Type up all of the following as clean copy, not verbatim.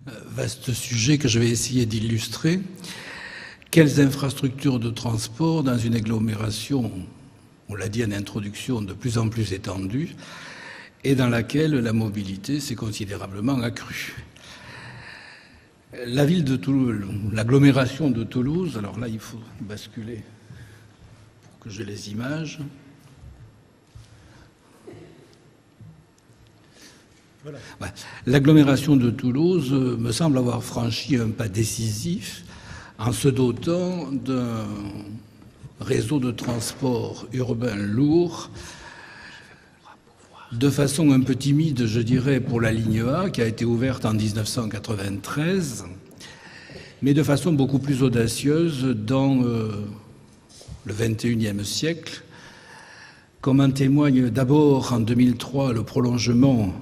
Vaste sujet que je vais essayer d'illustrer. Quelles infrastructures de transport dans une agglomération, on l'a dit en introduction, de plus en plus étendue et dans laquelle la mobilité s'est considérablement accrue. La ville de Toulouse, l'agglomération de Toulouse, alors là il faut basculer pour que j'ai les images. Voilà. Ouais. L'agglomération de Toulouse me semble avoir franchi un pas décisif en se dotant d'un réseau de transport urbain lourd de façon un peu timide, je dirais, pour la ligne A, qui a été ouverte en 1993, mais de façon beaucoup plus audacieuse dans le XXIe siècle, comme en témoigne d'abord en 2003 le prolongement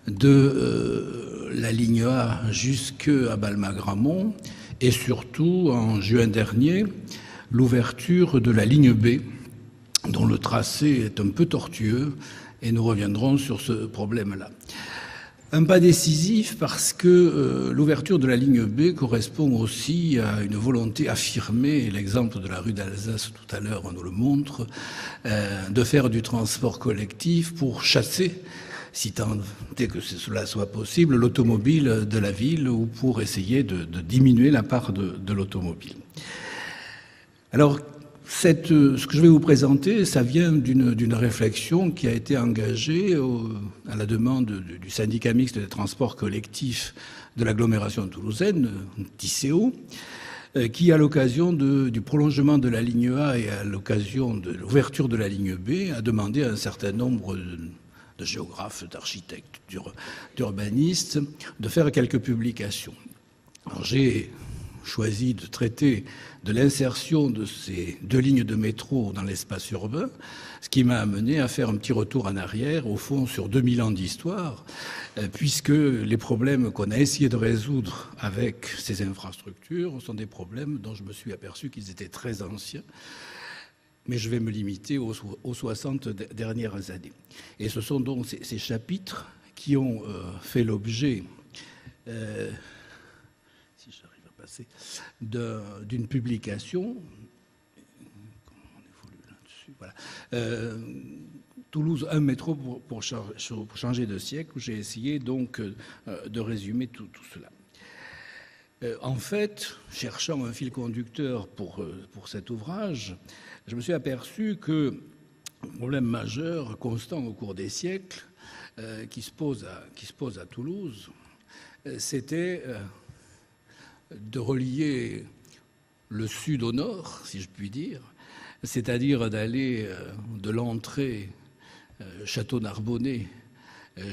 de la ligne A jusqu'à Balma-Gramont et surtout en juin dernier l'ouverture de la ligne B dont le tracé est un peu tortueux et nous reviendrons sur ce problème-là. Un pas décisif parce que l'ouverture de la ligne B correspond aussi à une volonté affirmée, et l'exemple de la rue d'Alsace tout à l'heure nous le montre, de faire du transport collectif pour chasser, si tant est que cela soit possible, l'automobile de la ville ou pour essayer de diminuer la part de l'automobile. Alors, ce que je vais vous présenter, ça vient d'une réflexion qui a été engagée à la demande du syndicat mixte des transports collectifs de l'agglomération toulousaine, TICO, qui, à l'occasion du prolongement de la ligne A et à l'occasion de l'ouverture de la ligne B, a demandé à un certain nombre de géographes, d'architectes, d'urbanistes, de faire quelques publications. Alors, j'ai choisi de traiter de l'insertion de ces deux lignes de métro dans l'espace urbain, ce qui m'a amené à faire un petit retour en arrière, au fond, sur 2000 ans d'histoire, puisque les problèmes qu'on a essayé de résoudre avec ces infrastructures sont des problèmes dont je me suis aperçu qu'ils étaient très anciens. Mais je vais me limiter aux 60 dernières années. Et ce sont donc ces chapitres qui ont fait l'objet, si j'arrive à passer, d'une publication. Comment on évolue là-dessus, voilà. Toulouse, un métro pour changer de siècle, où j'ai essayé donc de résumer tout cela. En fait, cherchant un fil conducteur pour cet ouvrage, je me suis aperçu que le problème majeur, constant au cours des siècles, qui se pose à Toulouse, c'était de relier le sud au nord, si je puis dire, c'est-à-dire d'aller de l'entrée Château-Narbonnais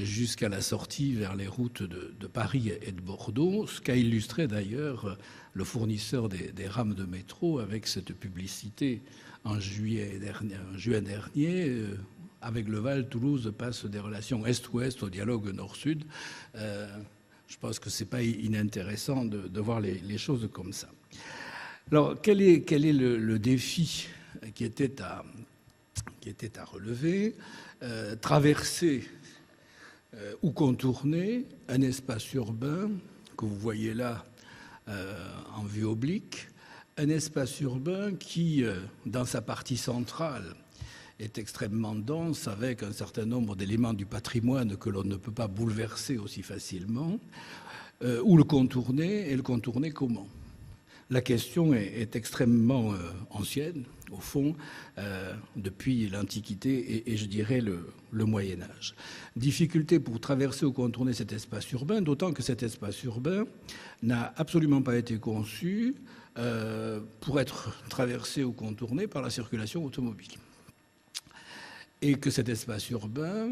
jusqu'à la sortie vers les routes de Paris et de Bordeaux, ce qu'a illustré d'ailleurs le fournisseur des rames de métro avec cette publicité en juin dernier. Avec le Val, Toulouse passe des relations est-ouest au dialogue nord-sud. Je pense que ce n'est pas inintéressant de voir les choses comme ça. Alors, quel est le défi qui était à relever? Traverser ou contourner un espace urbain que vous voyez là en vue oblique, un espace urbain qui, dans sa partie centrale, est extrêmement dense avec un certain nombre d'éléments du patrimoine que l'on ne peut pas bouleverser aussi facilement, ou le contourner, et le contourner comment? La question est extrêmement ancienne, au fond, depuis l'Antiquité et je dirais le Moyen-Âge. Difficulté pour traverser ou contourner cet espace urbain, d'autant que cet espace urbain n'a absolument pas été conçu pour être traversé ou contourné par la circulation automobile. Et que cet espace urbain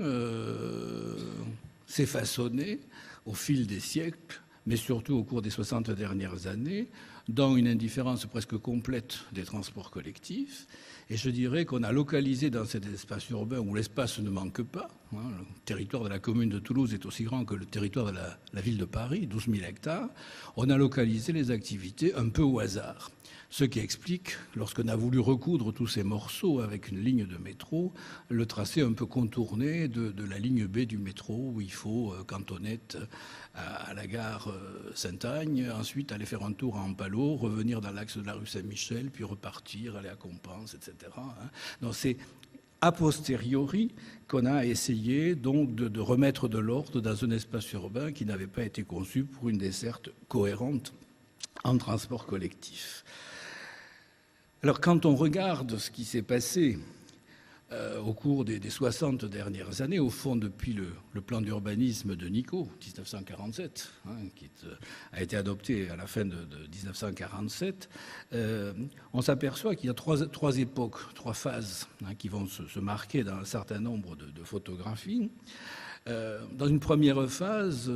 s'est façonné au fil des siècles, mais surtout au cours des 60 dernières années, dans une indifférence presque complète des transports collectifs, Et je dirais qu'on a localisé dans cet espace urbain où l'espace ne manque pas, hein, le territoire de la commune de Toulouse est aussi grand que le territoire de la ville de Paris, 12 000 hectares, on a localisé les activités un peu au hasard. Ce qui explique, lorsqu'on a voulu recoudre tous ces morceaux avec une ligne de métro, le tracé un peu contourné de la ligne B du métro, où il faut Cantonette à la gare Sainte-Agne, ensuite aller faire un tour à Ampalo, revenir dans l'axe de la rue Saint-Michel, puis repartir, aller à Compense, etc. Donc c'est a posteriori qu'on a essayé donc de remettre de l'ordre dans un espace urbain qui n'avait pas été conçu pour une desserte cohérente en transport collectif. Alors quand on regarde ce qui s'est passé au cours des 60 dernières années, au fond depuis le plan d'urbanisme de Nicot, 1947, qui a été adopté à la fin de 1947, on s'aperçoit qu'il y a trois époques, trois phases qui vont se marquer dans un certain nombre de photographies. Dans une première phase,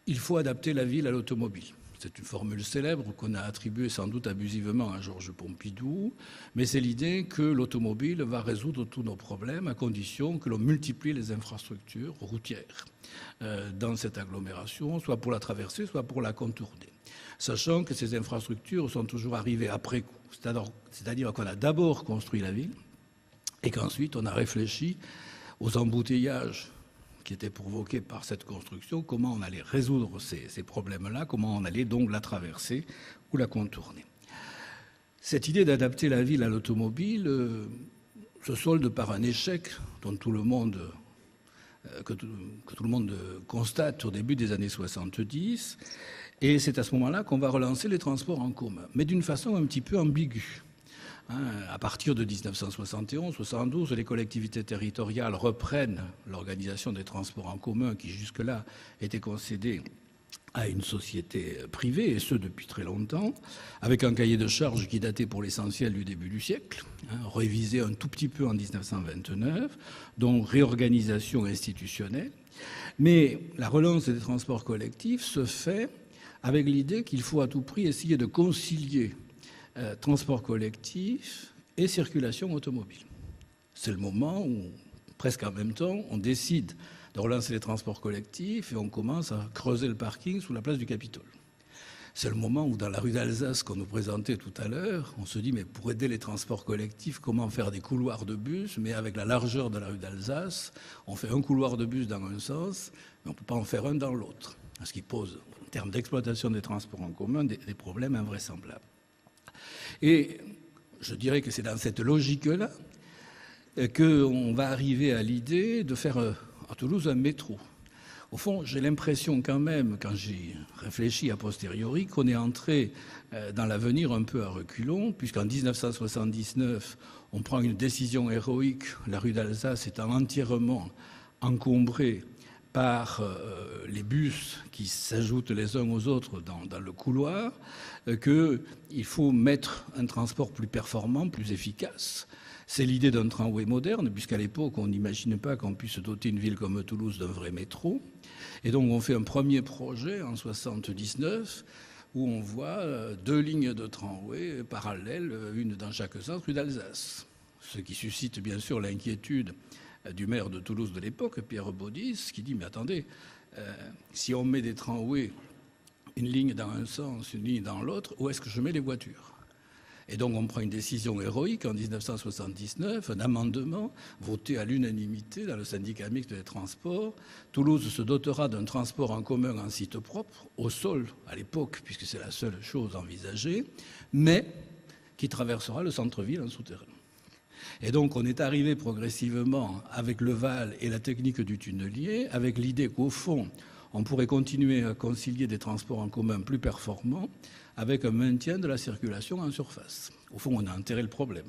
il faut adapter la ville à l'automobile. C'est une formule célèbre qu'on a attribuée sans doute abusivement à Georges Pompidou, mais c'est l'idée que l'automobile va résoudre tous nos problèmes à condition que l'on multiplie les infrastructures routières dans cette agglomération, soit pour la traverser, soit pour la contourner. Sachant que ces infrastructures sont toujours arrivées après coup, c'est-à-dire qu'on a d'abord construit la ville et qu'ensuite on a réfléchi aux embouteillages qui était provoqué par cette construction, comment on allait résoudre ces problèmes-là, comment on allait donc la traverser ou la contourner. Cette idée d'adapter la ville à l'automobile se solde par un échec dont tout le monde, que tout le monde constate au début des années 70, et c'est à ce moment-là qu'on va relancer les transports en commun, mais d'une façon un petit peu ambiguë. À partir de 1971-72, les collectivités territoriales reprennent l'organisation des transports en commun qui jusque-là était concédée à une société privée, et ce depuis très longtemps, avec un cahier de charges qui datait pour l'essentiel du début du siècle, révisé un tout petit peu en 1929, donc réorganisation institutionnelle. Mais la relance des transports collectifs se fait avec l'idée qu'il faut à tout prix essayer de concilier transport collectif et circulation automobile. C'est le moment où, presque en même temps, on décide de relancer les transports collectifs et on commence à creuser le parking sous la place du Capitole. C'est le moment où, dans la rue d'Alsace qu'on nous présentait tout à l'heure, on se dit, mais pour aider les transports collectifs, comment faire des couloirs de bus, mais avec la largeur de la rue d'Alsace, on fait un couloir de bus dans un sens, mais on ne peut pas en faire un dans l'autre. Ce qui pose, en termes d'exploitation des transports en commun, des problèmes invraisemblables. Et je dirais que c'est dans cette logique-là qu'on va arriver à l'idée de faire à Toulouse un métro. Au fond, j'ai l'impression quand même, quand j'ai réfléchi a posteriori, qu'on est entré dans l'avenir un peu à reculons, puisqu'en 1979, on prend une décision héroïque, la rue d'Alsace étant entièrement encombrée par les bus qui s'ajoutent les uns aux autres dans le couloir, qu'il faut mettre un transport plus performant, plus efficace. C'est l'idée d'un tramway moderne, puisqu'à l'époque, on n'imagine pas qu'on puisse doter une ville comme Toulouse d'un vrai métro. Et donc, on fait un premier projet en 1979 où on voit deux lignes de tramway parallèles, une dans chaque sens, rue d'Alsace. Ce qui suscite bien sûr l'inquiétude du maire de Toulouse de l'époque, Pierre Baudis, qui dit « Mais attendez, si on met des tramways, une ligne dans un sens, une ligne dans l'autre, où est-ce que je mets les voitures ?» Et donc on prend une décision héroïque en 1979, un amendement voté à l'unanimité dans le syndicat mixte des transports. Toulouse se dotera d'un transport en commun en site propre, au sol à l'époque, puisque c'est la seule chose envisagée, mais qui traversera le centre-ville en souterrain. Et donc on est arrivé progressivement avec le Val et la technique du tunnelier, avec l'idée qu'au fond, on pourrait continuer à concilier des transports en commun plus performants avec un maintien de la circulation en surface. Au fond, on a enterré le problème.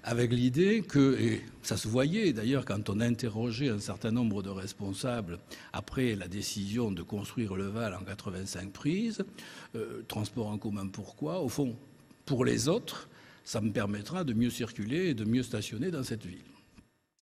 Avec l'idée que, et ça se voyait d'ailleurs quand on interrogeait un certain nombre de responsables après la décision de construire le Val en 85 prise, transport en commun pourquoi ? Au fond, pour les autres, ça me permettra de mieux circuler et de mieux stationner dans cette ville.